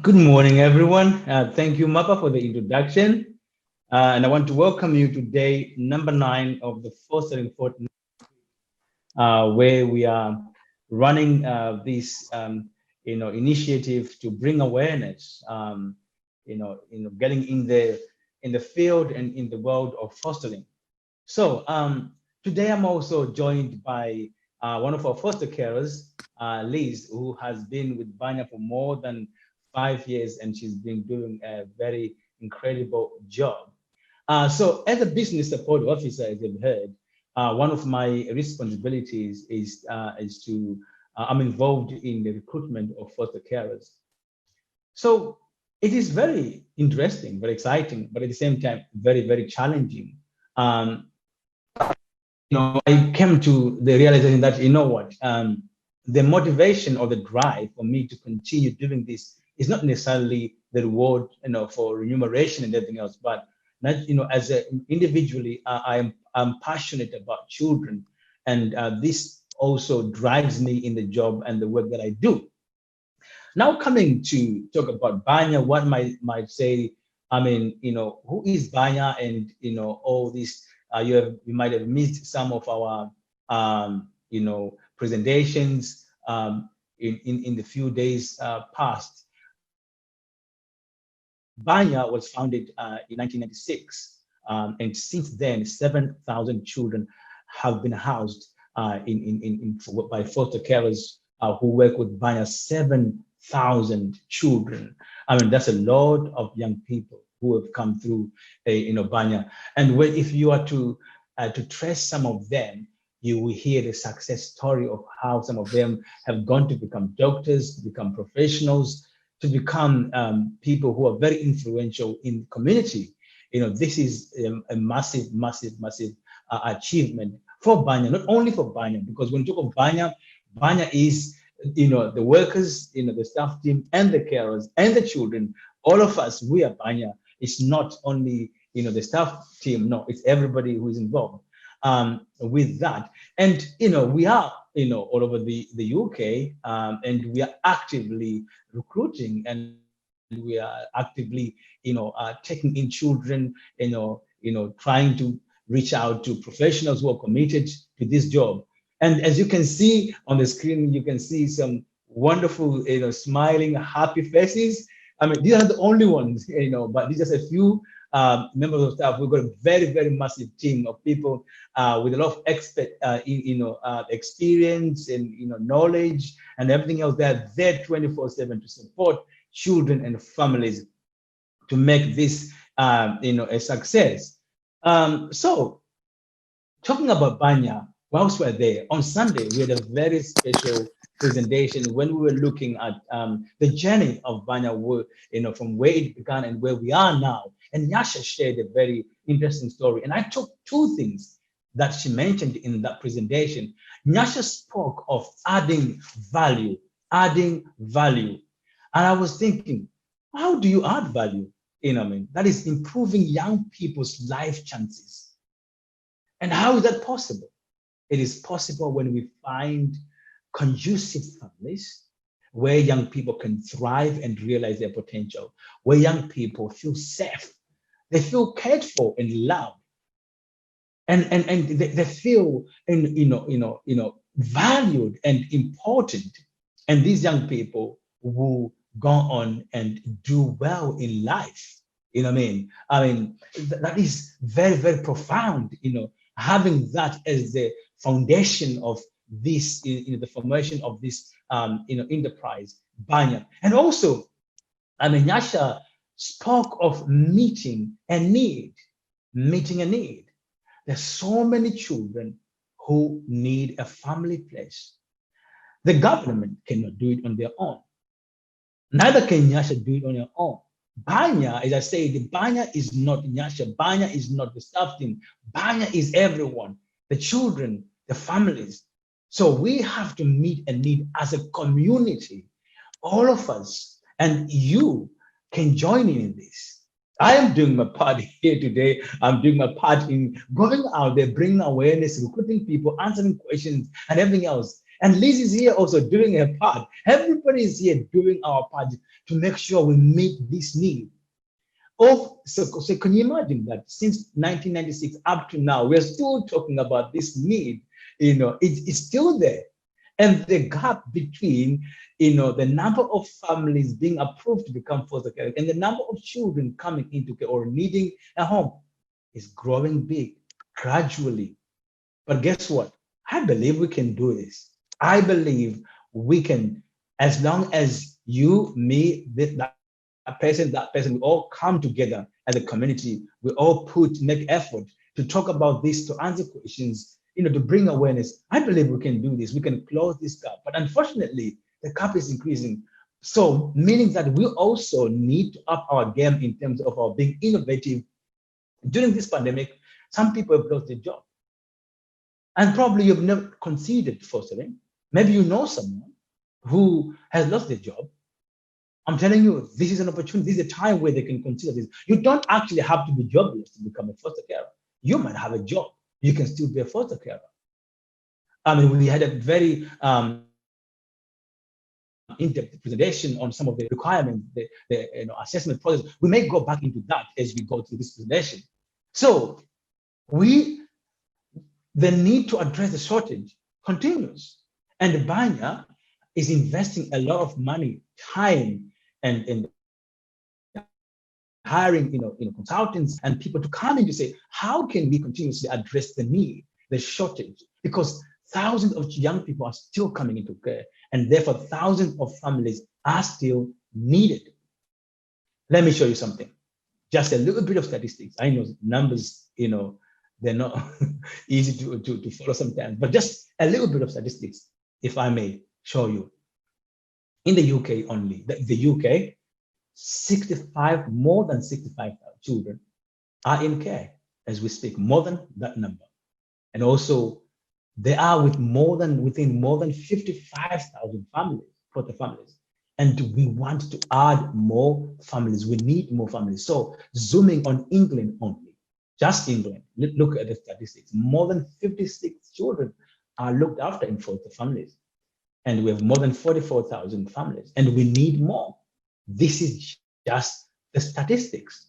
Good morning, everyone. Thank you, Mapa, for the introduction. And I want to welcome you to day number 9 of the Fostering Fortnight, where we are running this, initiative to bring awareness, getting in the field and in the world of fostering. So today I'm also joined by one of our foster carers, Liz, who has been with Banya for more than 5 years, and she's been doing a very incredible job. So as a business support officer, as you've heard, one of my responsibilities is to I'm involved in the recruitment of foster carers. So it is very interesting, very exciting, but at the same time, very, very challenging. Um, I came to the realization that, the motivation or the drive for me to continue doing this is not necessarily the reward, for remuneration and everything else, but not, as individually, I'm passionate about children, and this also drives me in the job and the work that I do. Now, coming to talk about Banya, what might say, who is Banya, and all this. You might have missed some of our presentations in the few days past. Banya was founded in 1996, and since then, 7,000 children have been housed by foster carers who work with Banya. 7,000 children. I mean, that's a lot of young people who have come through, Banya. And if you are to trace some of them, you will hear the success story of how some of them have gone to become doctors, to become professionals, to become people who are very influential in the community. This is a massive, massive, massive achievement for Banya, not only for Banya, because when you talk of Banya, Banya is, the workers, the staff team and the carers and the children, all of us, we are Banya. It's not only, the staff team, no, it's everybody who is involved with that. And, we are, all over the UK, and we are actively recruiting, and we are actively, taking in children, trying to reach out to professionals who are committed to this job. And as you can see on the screen, you can see some wonderful, smiling, happy faces. I mean, these are the only ones, but these are just a few members of staff. We've got a very, very massive team of people with a lot of experience and knowledge and everything else. They're there 24/7 to support children and families to make this, a success. So, talking about Banya, whilst we're there on Sunday, we had a very special presentation when we were looking at the journey of Banya, from where it began and where we are now. And Nyasha shared a very interesting story. And I took two things that she mentioned in that presentation. Nyasha spoke of adding value. And I was thinking, how do you add value? That is improving young people's life chances. And how is that possible? It is possible when we find conducive families where young people can thrive and realize their potential, where young people feel safe, they feel cared for and loved, and they feel valued and important. And these young people will go on and do well in life. That is very, very profound. Having that as the foundation of this, the formation of this, enterprise, Banya. And also, Nyasha spoke of meeting a need. There's so many children who need a family place. The government cannot do it on their own. Neither can Nyasha do it on her own. Banya, as I said, Banya is not Nyasha. Banya is not the staff team. Banya is everyone, the children, the families. So we have to meet a need as a community, all of us, and you can join in this. I am doing my part here today. I'm doing my part in going out there, bringing awareness, recruiting people, answering questions, and everything else. And Liz is here also doing her part. Everybody is here doing our part to make sure we meet this need. So can you imagine that since 1996 up to now, we're still talking about this need, it's still there. And the gap between, the number of families being approved to become foster care and the number of children coming into care or needing a home is growing big gradually. But guess what? I believe we can do this. I believe we can, as long as you, me, that person, we all come together as a community. We all make effort to talk about this, to answer questions, to bring awareness. I believe we can do this. We can close this gap. But unfortunately, the gap is increasing. So meaning that we also need to up our game in terms of our being innovative. During this pandemic, some people have lost their job. And probably you've never considered fostering. Maybe you know someone who has lost their job. I'm telling you, this is an opportunity. This is a time where they can consider this. You don't actually have to be jobless to become a foster carer. You might have a job. You can still be a foster carer. I mean, we had a very in-depth presentation on some of the requirements, the assessment process. We may go back into that as we go through this presentation. So the need to address the shortage continues. And Banya is investing a lot of money, time, and hiring consultants and people to come in to say, how can we continuously address the need, the shortage? Because thousands of young people are still coming into care, and therefore thousands of families are still needed. Let me show you something. Just a little bit of statistics. I know numbers, they're not easy to follow sometimes, but just a little bit of statistics, if I may show you. In the UK only, the UK, more than 65,000 children are in care as we speak, more than that number. And also, they are within more than 55,000 families, for the families. And we want to add more families. We need more families. So zooming on England only, just England, look at the statistics. More than 56 children are looked after in foster families. And we have more than 44,000 families, and we need more. This is just the statistics.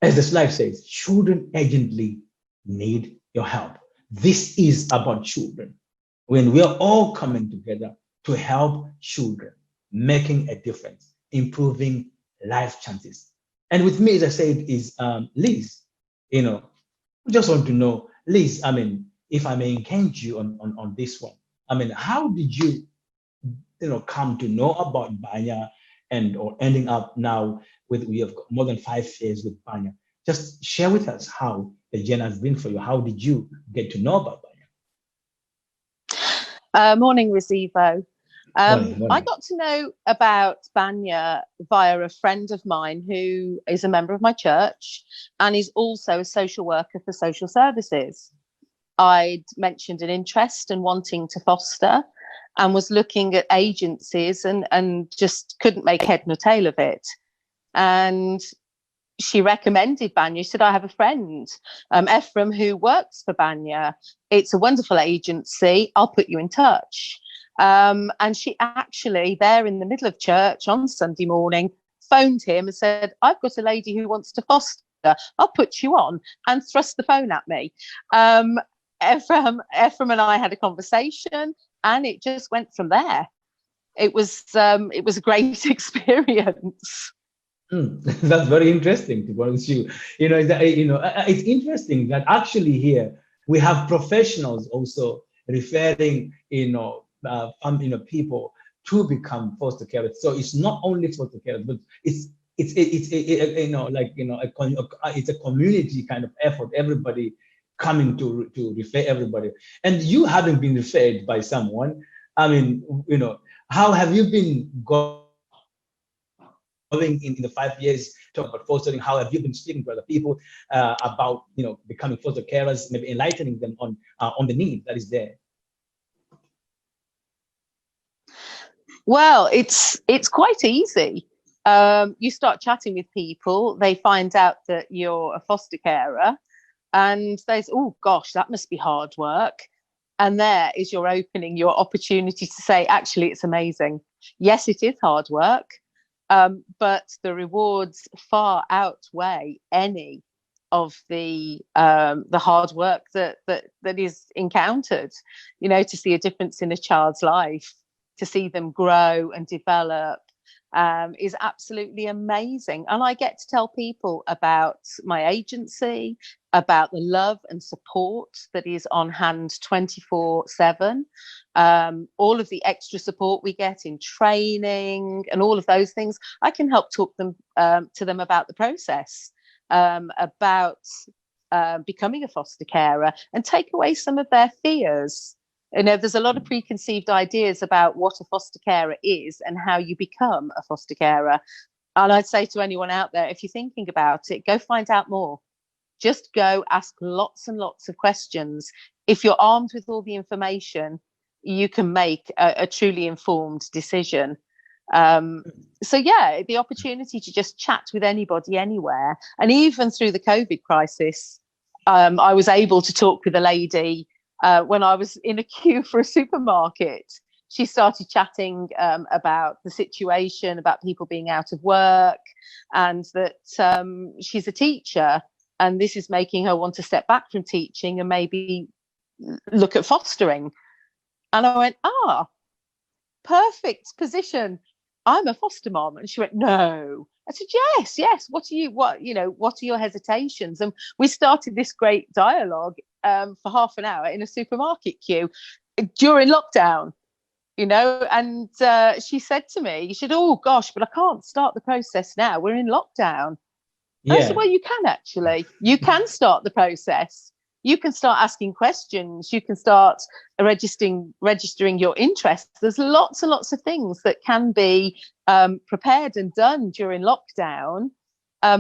As the slide says, children urgently need your help. This is about children. When we are all coming together to help children, making a difference, improving life chances. And with me, as I said, is Liz. I just want to know, Liz, I mean, if I may engage you on this one, I mean, how did you, come to know about Banya or ending up now we have got more than 5 years with Banya? Just share with us how the journey has been for you. How did you get to know about Banya? Morning, Recibo. Morning. I got to know about Banya via a friend of mine who is a member of my church and is also a social worker for social services. I'd mentioned an interest in wanting to foster and was looking at agencies and just couldn't make head nor tail of it. And she recommended Banya. She said, I have a friend, Ephraim, who works for Banya. It's a wonderful agency. I'll put you in touch. And she actually, there in the middle of church on Sunday morning, phoned him and said, I've got a lady who wants to foster. I'll put you on, and thrust the phone at me. Ephraim and I had a conversation, and it just went from there. It was a great experience. That's very interesting, to be honest with you. It's interesting that actually here we have professionals also referring, people to become foster carers. So it's not only foster carers, but it's a community kind of effort. Everybody coming to refer everybody. And you having been referred by someone, I mean, how have you been going in the 5 years, talk about fostering? How have you been speaking to other people about becoming foster carers, maybe enlightening them on the need that is there? Well, it's quite easy. You start chatting with people, they find out that you're a foster carer, and they say, oh gosh, that must be hard work. And there is your opening, your opportunity to say, actually, it's amazing. Yes, it is hard work, but the rewards far outweigh any of the hard work that is encountered. You know, to see a difference in a child's life, to see them grow and develop, is absolutely amazing. And I get to tell people about my agency, about the love and support that is on hand 24/7, all of the extra support we get in training and all of those things. I can help talk them to them about the process, about becoming a foster carer, and take away some of their fears. You know, there's a lot of preconceived ideas about what a foster carer is and how you become a foster carer. And I'd say to anyone out there, if you're thinking about it, go find out more. Just go ask lots and lots of questions. If you're armed with all the information, you can make a truly informed decision. So yeah, the opportunity to just chat with anybody anywhere. And even through the COVID crisis, I was able to talk with a lady when I was in a queue for a supermarket. She started chatting about the situation, about people being out of work, and that she's a teacher, and this is making her want to step back from teaching and maybe look at fostering. And I went, perfect position. I'm a foster mom. And she went, no. I said, yes. What are your hesitations? And we started this great dialogue for half an hour in a supermarket queue during lockdown, you know. And she said to me, oh gosh, but I can't start the process now. We're in lockdown. Yeah. I said, well, you can actually. You can start the process. You can start asking questions. You can start registering your interest. There's lots and lots of things that can be prepared and done during lockdown,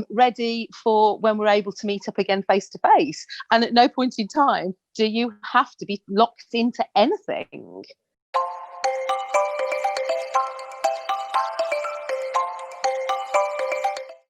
ready for when we're able to meet up again face to face. And at no point in time do you have to be locked into anything.